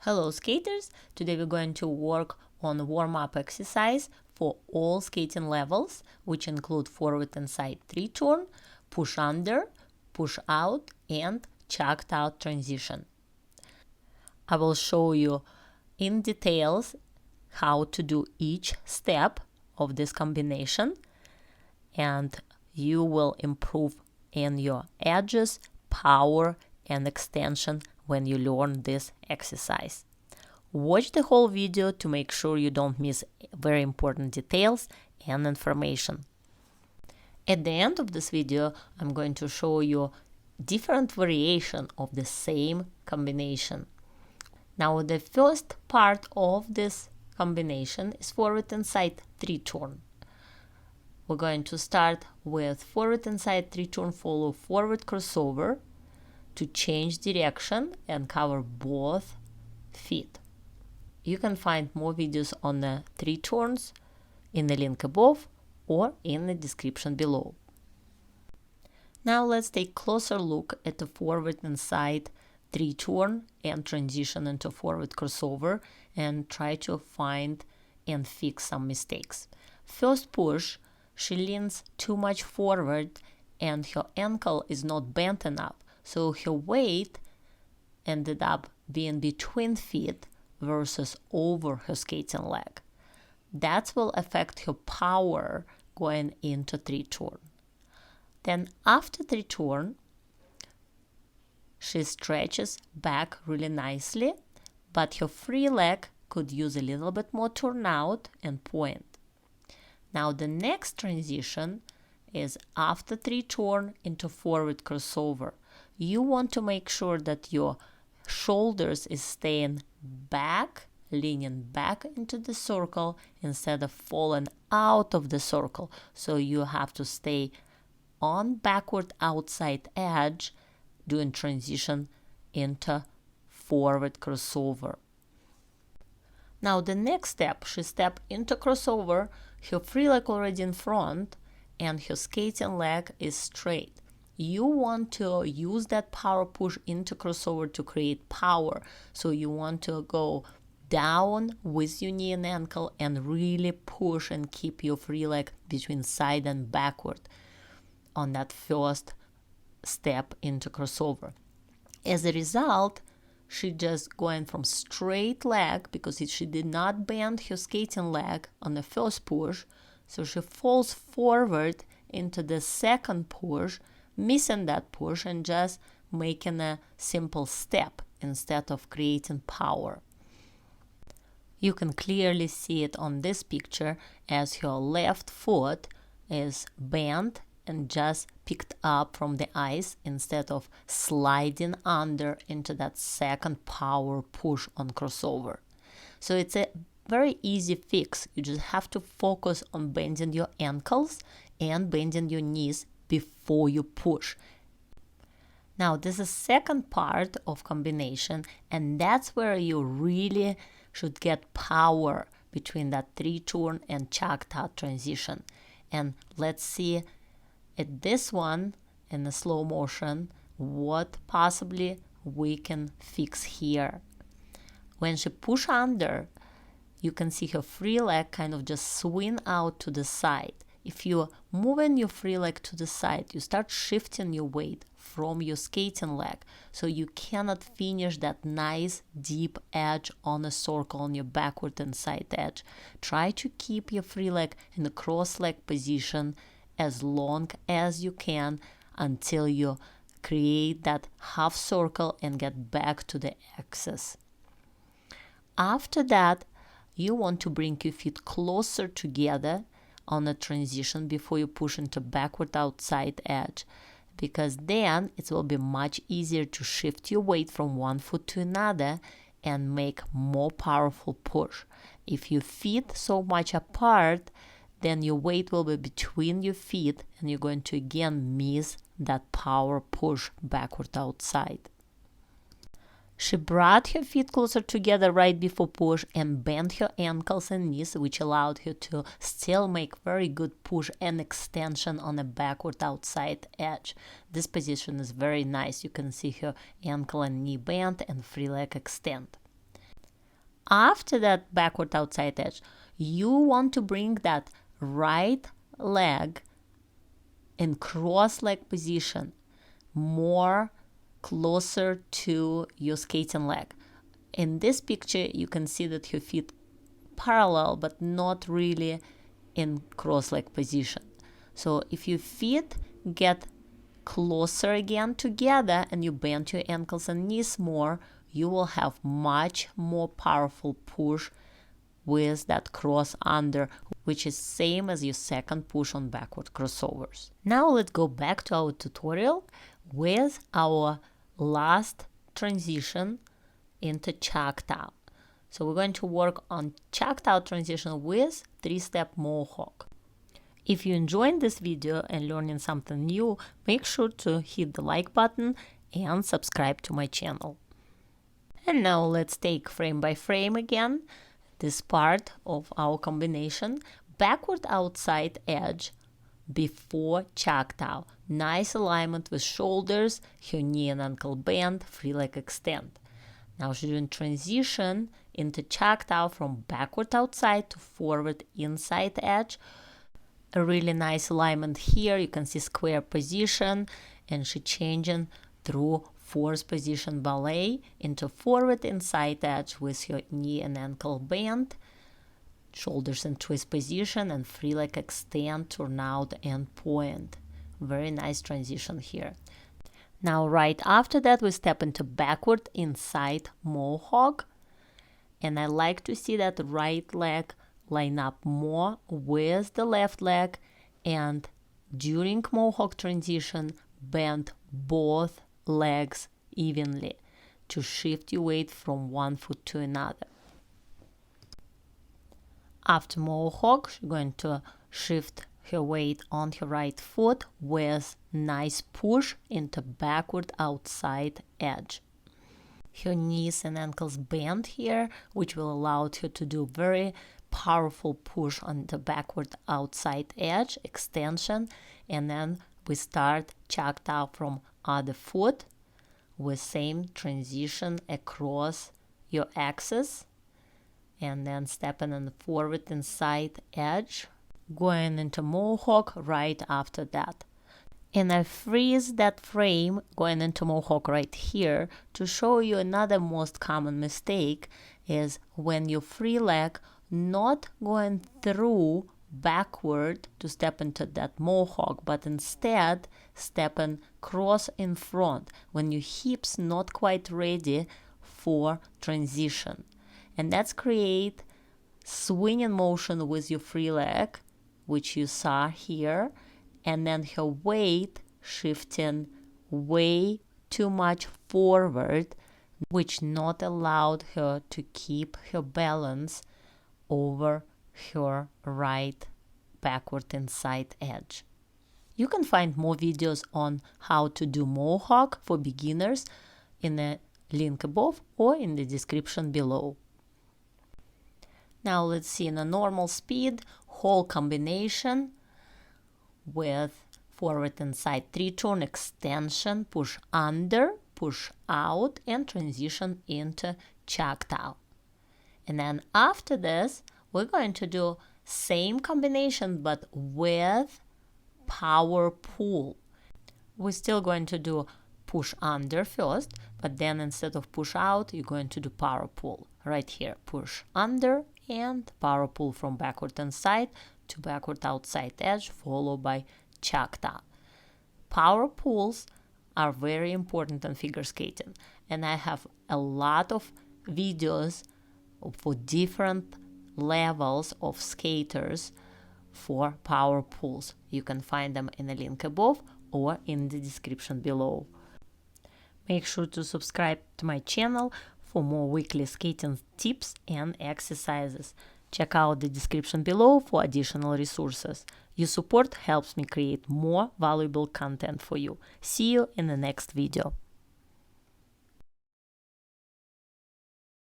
Hello skaters! Today we're going to work on a warm-up exercise for all skating levels, which include forward and side 3 turn, push under, push out, and Choctaw transition. I will show you in details how to do each step of this combination, and you will improve in your edges, power, and extension when you learn this exercise. Watch the whole video to make sure you don't miss very important details and information. At the end of this video, I'm going to show you different variation of the same combination. Now, the first part of this combination is forward and side 3 turn. We're going to start with forward and side 3 turn, follow forward crossover to change direction and cover both feet. You can find more videos on the 3 turns in the link above or in the description below. Now let's take a closer look at the forward and side 3 turn and transition into forward crossover and try to find and fix some mistakes. First push, she leans too much forward and her ankle is not bent enough, so her weight ended up being between feet versus over her skating leg. That will affect her power going into 3 turn. Then after 3 turn, she stretches back really nicely, but her free leg could use a little bit more turn out and point. Now the next transition is after 3 turn into forward crossover. You want to make sure that your shoulders is staying back, leaning back into the circle instead of falling out of the circle. So you have to stay on backward outside edge doing transition into forward crossover. Now the next step, she step into crossover, her free leg already in front and her skating leg is straight. You want to use that power push into crossover to create power. So you want to go down with your knee and ankle and really push and keep your free leg between side and backward on that first step into crossover. As a result, she just going from straight leg because she did not bend her skating leg on the first push. So she falls forward into the second push, missing that push and just making a simple step instead of creating power. You can clearly see it on this picture as her left foot is bent and just picked up from the ice instead of sliding under into that second power push on crossover. So it's a very easy fix. You just have to focus on bending your ankles and bending your knees before you push. Now this is second part of combination, and that's where you really should get power between that 3 turn and Choctaw transition. And let's see at this one in the slow motion what possibly we can fix here. When she push under, you can see her free leg kind of just swing out to the side. If you're moving your free leg to the side, you start shifting your weight from your skating leg, so you cannot finish that nice deep edge on a circle on your backward and side edge. Try to keep your free leg in the cross leg position as long as you can until you create that half circle and get back to the axis. After that, you want to bring your feet closer together on a transition before you push into backward outside edge, because then it will be much easier to shift your weight from one foot to another and make more powerful push. If your feet so much apart, then your weight will be between your feet and you're going to again miss that power push backward outside. She brought her feet closer together right before push and bent her ankles and knees, which allowed her to still make very good push and extension on a backward outside edge. This position is very nice. You can see her ankle and knee bent and free leg extend. after that backward outside edge, you want to bring that right leg in cross leg position more closer to your skating leg. In this picture, you can see that your feet parallel, but not really in cross leg position. So if your feet get closer again together and you bend your ankles and knees more, you will have much more powerful push with that cross under, which is same as your second push on backward crossovers. Now let's go back to our tutorial with our last transition into Choctaw. So we're going to work on Choctaw transition with 3-step Mohawk. If you enjoyed this video and learning something new, make sure to hit the like button and subscribe to my channel. And now let's take frame by frame again this part of our combination. Backward outside edge before Choctaw. Nice alignment with shoulders, your knee and ankle bend, free leg extend. Now she's doing transition into Choctaw from backward outside to forward inside edge. A really nice alignment here. You can see square position, and she changing through fourth position ballet into forward inside edge with your knee and ankle bend, shoulders in twist position, and free leg extend, turn out and point. Very nice transition here. Now right after that we step into backward inside Mohawk, and I like to see that right leg line up more with the left leg, and during Mohawk transition bend both legs evenly to shift your weight from one foot to another. After Mohawk, she's going to shift her weight on her right foot with nice push into backward outside edge. Her knees and ankles bend here, which will allow her to do very powerful push on the backward outside edge extension, and then we start Choctaw from other foot with same transition across your axis, and then stepping on the forward inside edge, going into Mohawk right after that. And I freeze that frame going into Mohawk right here to show you another most common mistake is when your free leg not going through backward to step into that Mohawk, but instead stepping cross in front when your hips not quite ready for transition. And that's create swinging motion with your free leg, which you saw here, and then her weight shifting way too much forward, which not allowed her to keep her balance over her right backward inside edge. You can find more videos on how to do Mohawk for beginners in the link above or in the description below. Now let's see in a normal speed whole combination with forward inside 3-turn extension, push under, push out, and transition into Choctaw. And then after this, we're going to do same combination but with power pull. We're still going to do push under first, but then instead of push out, you're going to do power pull. Right here, push under and power pull from backward inside to backward outside edge, followed by Choctaw. Power pulls are very important in figure skating, and I have a lot of videos for different levels of skaters for power pulls. You can find them in the link above or in the description below. Make sure to subscribe to my channel for more weekly skating tips and exercises. Check out the description below for additional resources. Your support helps me create more valuable content for you. See you in the next video.